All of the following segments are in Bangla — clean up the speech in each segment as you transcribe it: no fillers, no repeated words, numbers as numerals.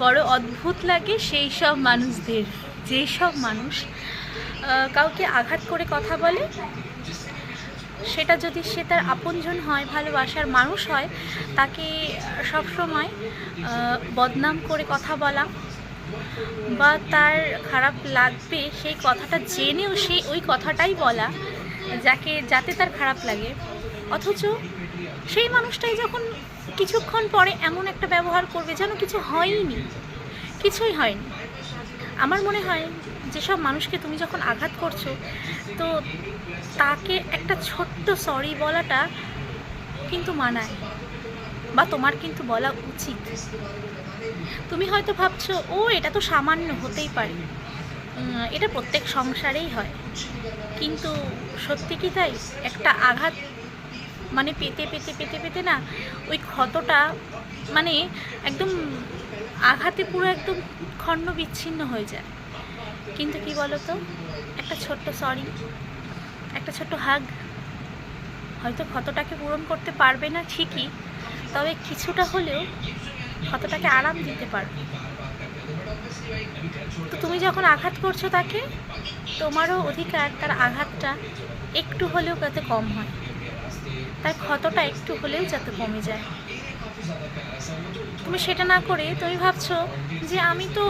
বড় অদ্ভুত লাগে সেই সব মানুষদের, যেই সব মানুষ কাউকে আঘাত করে কথা বলে, সেটা যদি সে তার আপনজন হয়, ভালোবাসার মানুষ হয়, তাকে সবসময় বদনাম করে কথা বলা বা তার খারাপ লাগবে সেই কথাটা জেনেও সেই ওই কথাটাই বলা যাতে তার খারাপ লাগে। অথচ সেই মানুষটাই যখন কিছুক্ষণ পরে এমন একটা ব্যবহার করবে যেন কিছু হয়নি, কিছুই হয়নি। আমার মনে হয় যেসব মানুষকে তুমি যখন আঘাত করছো, তো তাকে একটা ছোট্ট সরি বলাটা কিন্তু মানায়, বা তোমার কিন্তু বলা উচিত। তুমি হয়তো ভাবছো ও এটা তো সামান্য, হতেই পারে, এটা প্রত্যেক সংসারেই হয়, কিন্তু সত্যি কি তাই? একটা আঘাত মানে পেতে পেতে পেতে পেতে না ওই ক্ষতটা মানে একদম আঘাতে পুরো একদম খণ্ড বিচ্ছিন্ন হয়ে যায়। কিন্তু কি বলো তো, একটা ছোট্ট সরি, একটা ছোট্ট হাগ হয়তো ক্ষতটাকে পূরণ করতে পারবে না ঠিকই, তবে কিছুটা হলেও ক্ষতটাকে আরাম দিতে পারবে। তো তুমি যখন আঘাত করছো তাকে, তোমারও অধিকার তার আঘাতটা একটু হলেও যাতে কম হয়, তার ক্ষতটা একটু হলেও যাতে কমে যায়। তুমি সেটা না করে তুমি ভাবছো যে আমি তো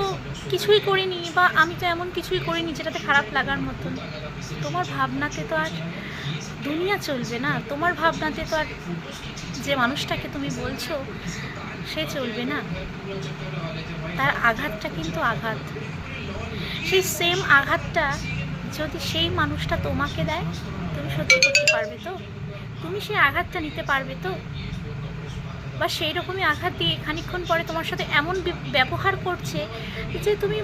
কিছুই করিনি, বা আমি তো এমন কিছুই করিনি যেটাতে খারাপ লাগার মতন। তোমার ভাবনাতে তো আর দুনিয়া চলবে না, তোমার ভাবনাতে তো আর যে মানুষটাকে তুমি বলছো সে চলবে না। তার আঘাতটা কিন্তু আঘাত, সেই সেম আঘাতটা যদি সেই মানুষটা তোমাকে দেয়, তুমি সহ্য করতে পারবে তো? তুমি সেই আঘাতটা নিতে পারবে তো? বা সেই রকমই আঘাত দিয়ে খানিকক্ষণ পরে তোমার সাথে এমন ব্যবহার করছে যে তুমি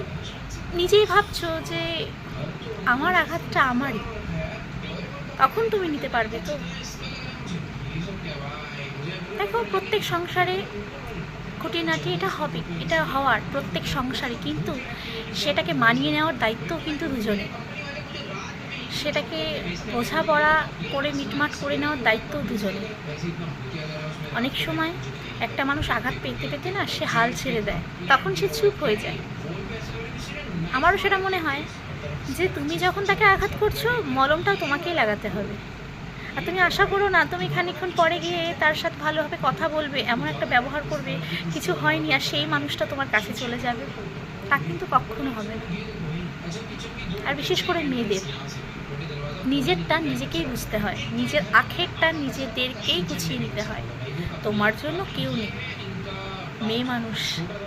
নিজেই ভাবছো যে আমার আঘাতটা আমারই, তখন তুমি নিতে পারবে তো? দেখো, প্রত্যেক সংসারে খুঁটিনাটি এটা হবে, এটা হওয়ার প্রত্যেক সংসারে, কিন্তু সেটাকে মানিয়ে নেওয়ার দায়িত্বও কিন্তু দুজনে, সেটাকে বোঝাপড়া করে মিটমাট করে নেওয়ার দায়িত্বও দুজনে। অনেক সময় একটা মানুষ আঘাত পেতে পেতে না সে হাল ছেড়ে দেয়, তখন সে চুপ হয়ে যায়। আমারও সেটা মনে হয় যে তুমি যখন তাকে আঘাত করছো, মলমটাও তোমাকেই লাগাতে হবে। আর তুমি আশা করো না তুমি খানিকক্ষণ পরে গিয়ে তার সাথে ভালোভাবে কথা বলবে, এমন একটা ব্যবহার করবে কিছু হয়নি, আর সেই মানুষটা তোমার কাছে চলে যাবে। তা কিন্তু কখনো হবে না। আর বিশেষ করে মেয়েদের নিজেরটা নিজেকেই বুঝতে হয়, নিজের আখেরটা নিজেদেরকেই গুছিয়ে নিতে হয়। তোমার জন্য কেউ নেই, মেয়ে মানুষ।